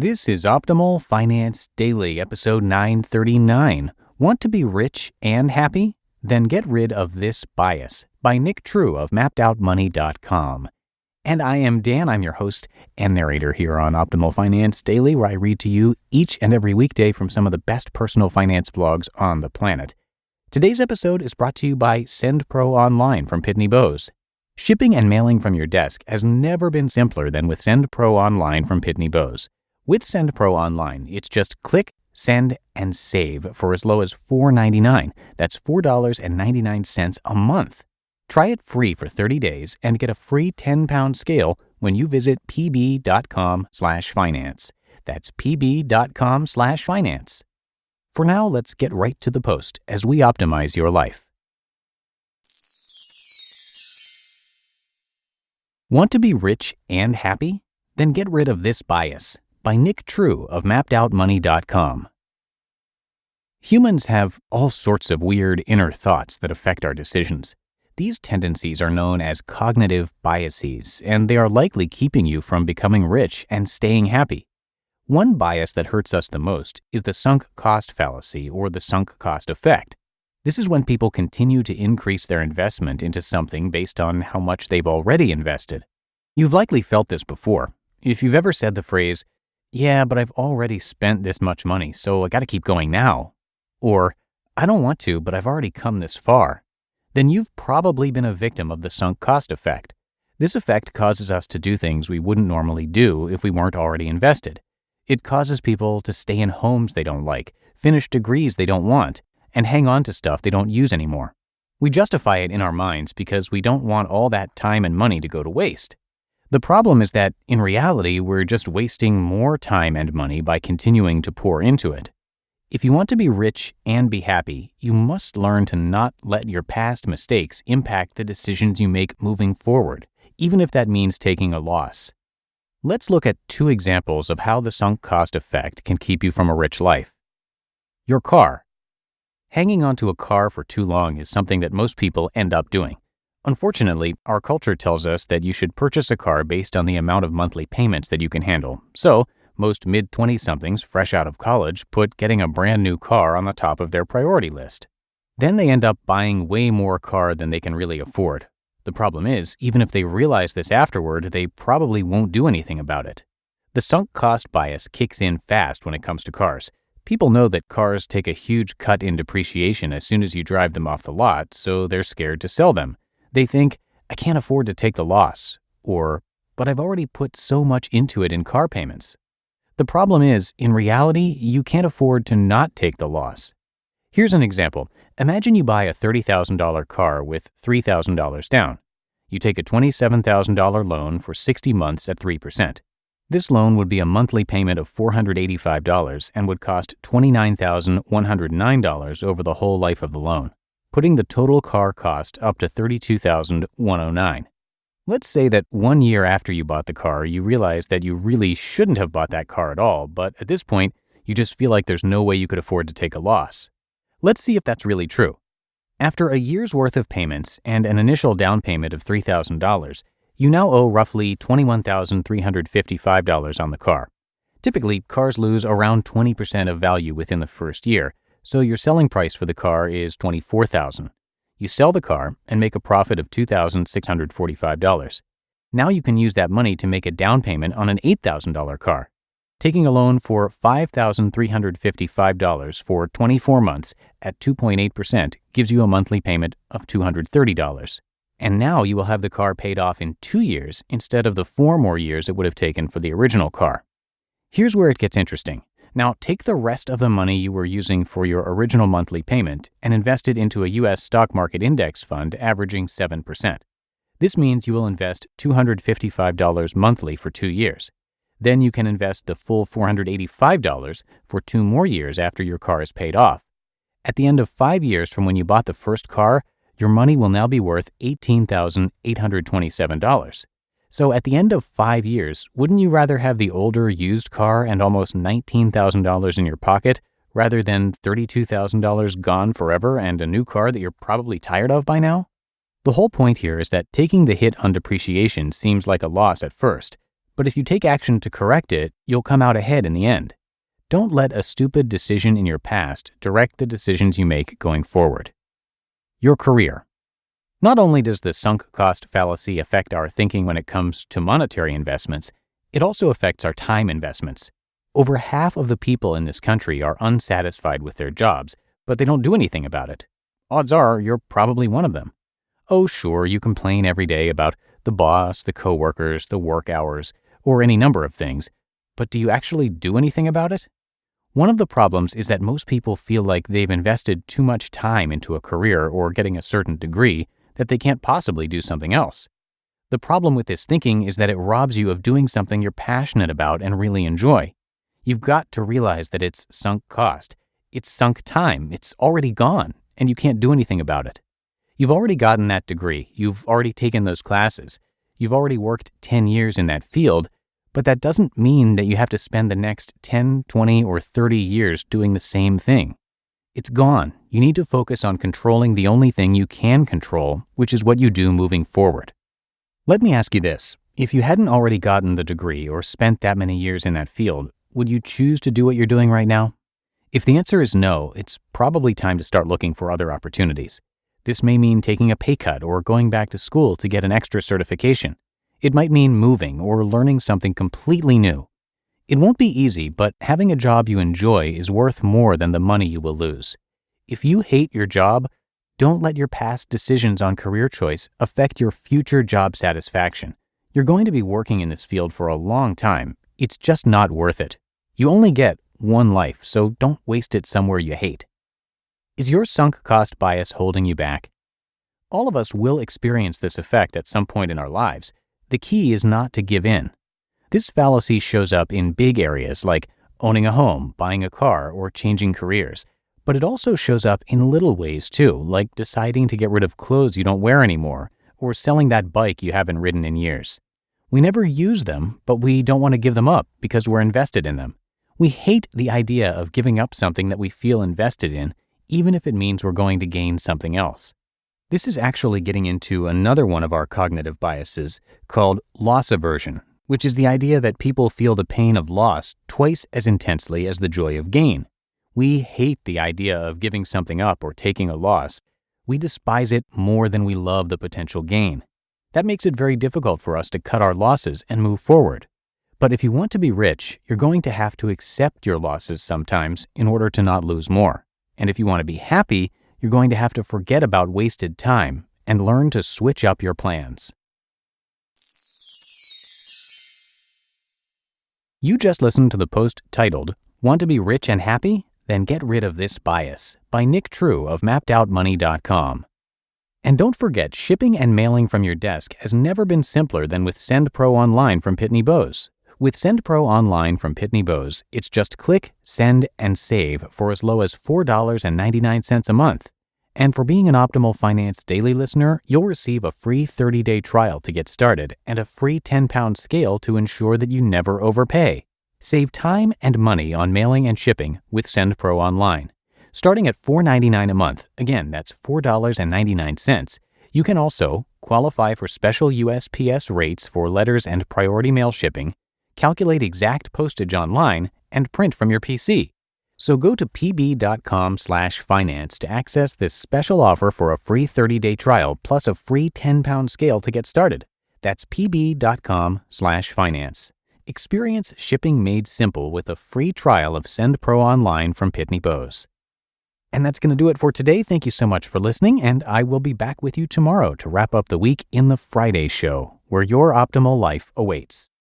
This is Optimal Finance Daily, episode 939. Want to be rich and happy? Then get rid of this bias by Nick True of MappedOutMoney.com. And I am Dan. I'm your host and narrator here on Optimal Finance Daily, where I read to you each and every weekday from some of the best personal finance blogs on the planet. Today's episode is brought to you by SendPro Online from Pitney Bowes. Shipping and mailing from your desk has never been simpler than with SendPro Online from Pitney Bowes. With SendPro Online, it's just click, send, and save for as low as $4.99. That's $4.99 a month. Try it free for 30 days and get a free 10-pound scale when you visit pb.com/finance. That's pb.com/finance. For now, let's get right to the post as we optimize your life. Want to be rich and happy? Then get rid of this bias by Nick True of MappedOutMoney.com. Humans have all sorts of weird inner thoughts that affect our decisions. These tendencies are known as cognitive biases, and they are likely keeping you from becoming rich and staying happy. One bias that hurts us the most is the sunk cost fallacy or the sunk cost effect. This is when people continue to increase their investment into something based on how much they've already invested. You've likely felt this before. If you've ever said the phrase, "Yeah, but I've already spent this much money, so I gotta keep going now," or "I don't want to, but I've already come this far," then you've probably been a victim of the sunk cost effect. This effect causes us to do things we wouldn't normally do if we weren't already invested. It causes people to stay in homes they don't like, finish degrees they don't want, and hang on to stuff they don't use anymore. We justify it in our minds because we don't want all that time and money to go to waste. The problem is that, in reality, we're just wasting more time and money by continuing to pour into it. If you want to be rich and be happy, you must learn to not let your past mistakes impact the decisions you make moving forward, even if that means taking a loss. Let's look at two examples of how the sunk cost effect can keep you from a rich life. Your car. Hanging onto a car for too long is something that most people end up doing. Unfortunately, our culture tells us that you should purchase a car based on the amount of monthly payments that you can handle. So, most mid-20-somethings fresh out of college put getting a brand new car on the top of their priority list. Then they end up buying way more car than they can really afford. The problem is, even if they realize this afterward, they probably won't do anything about it. The sunk cost bias kicks in fast when it comes to cars. People know that cars take a huge cut in depreciation as soon as you drive them off the lot, so they're scared to sell them. They think, "I can't afford to take the loss," or, "But I've already put so much into it in car payments." The problem is, in reality, you can't afford to not take the loss. Here's an example. Imagine you buy a $30,000 car with $3,000 down. You take a $27,000 loan for 60 months at 3%. This loan would be a monthly payment of $485 and would cost $29,109 over the whole life of the loan, putting the total car cost up to $32,109. Let's say that 1 year after you bought the car, you realize that you really shouldn't have bought that car at all, but at this point, you just feel like there's no way you could afford to take a loss. Let's see if that's really true. After a year's worth of payments and an initial down payment of $3,000, you now owe roughly $21,355 on the car. Typically, cars lose around 20% of value within the first year, so your selling price for the car is $24,000. You sell the car and make a profit of $2,645. Now you can use that money to make a down payment on an $8,000 car. Taking a loan for $5,355 for 24 months at 2.8% gives you a monthly payment of $230. And now you will have the car paid off in 2 years instead of the 4 more years it would have taken for the original car. Here's where it gets interesting. Now take the rest of the money you were using for your original monthly payment and invest it into a US stock market index fund averaging 7%. This means you will invest $255 monthly for 2 years. Then you can invest the full $485 for 2 more years after your car is paid off. At the end of 5 years from when you bought the first car, your money will now be worth $18,827. So at the end of 5 years, wouldn't you rather have the older used car and almost $19,000 in your pocket rather than $32,000 gone forever and a new car that you're probably tired of by now? The whole point here is that taking the hit on depreciation seems like a loss at first, But if you take action to correct it, you'll come out ahead in the end. Don't let a stupid decision in your past direct the decisions you make going forward. Your career. Not only does the sunk cost fallacy affect our thinking when it comes to monetary investments, it also affects our time investments. Over half of the people in this country are unsatisfied with their jobs, but they don't do anything about it. Odds are you're probably one of them. Oh, sure, you complain every day about the boss, the coworkers, the work hours, or any number of things, but do you actually do anything about it? One of the problems is that most people feel like they've invested too much time into a career or getting a certain degree that they can't possibly do something else. The problem with this thinking is that it robs you of doing something you're passionate about and really enjoy. You've got to realize that it's sunk cost. It's sunk time. It's already gone, and you can't do anything about it. You've already gotten that degree. You've already taken those classes. You've already worked 10 years in that field, but that doesn't mean that you have to spend the next 10, 20, or 30 years doing the same thing. It's gone. You need to focus on controlling the only thing you can control, which is what you do moving forward. Let me ask you this. If you hadn't already gotten the degree or spent that many years in that field, would you choose to do what you're doing right now? If the answer is no, it's probably time to start looking for other opportunities. This may mean taking a pay cut or going back to school to get an extra certification. It might mean moving or learning something completely new. It won't be easy, but having a job you enjoy is worth more than the money you will lose. If you hate your job, don't let your past decisions on career choice affect your future job satisfaction. You're going to be working in this field for a long time. It's just not worth it. You only get one life, so don't waste it somewhere you hate. Is your sunk cost bias holding you back? All of us will experience this effect at some point in our lives. The key is not to give in. This fallacy shows up in big areas like owning a home, buying a car, or changing careers. But it also shows up in little ways too, like deciding to get rid of clothes you don't wear anymore, or selling that bike you haven't ridden in years. We never use them, but we don't want to give them up because we're invested in them. We hate the idea of giving up something that we feel invested in, even if it means we're going to gain something else. This is actually getting into another one of our cognitive biases called loss aversion, which is the idea that people feel the pain of loss twice as intensely as the joy of gain. We hate the idea of giving something up or taking a loss. We despise it more than we love the potential gain. That makes it very difficult for us to cut our losses and move forward. But if you want to be rich, you're going to have to accept your losses sometimes in order to not lose more. And if you want to be happy, you're going to have to forget about wasted time and learn to switch up your plans. You just listened to the post titled, "Want to be rich and happy? Then Get Rid of This Bias" by Nick True of MappedOutMoney.com. And don't forget, shipping and mailing from your desk has never been simpler than with SendPro Online from Pitney Bowes. With SendPro Online from Pitney Bowes, it's just click, send, and save for as low as $4.99 a month. And for being an Optimal Finance Daily listener, you'll receive a free 30-day trial to get started and a free 10-pound scale to ensure that you never overpay. Save time and money on mailing and shipping with SendPro Online. Starting at $4.99 a month, again, that's $4.99, you can also qualify for special USPS rates for letters and priority mail shipping, calculate exact postage online, and print from your PC. So go to pb.com/finance to access this special offer for a free 30-day trial plus a free 10-pound scale to get started. That's pb.com/finance. Experience shipping made simple with a free trial of SendPro Online from Pitney Bowes. And that's going to do it for today. Thank you so much for listening, and I will be back with you tomorrow to wrap up the week in the Friday Show, where your optimal life awaits.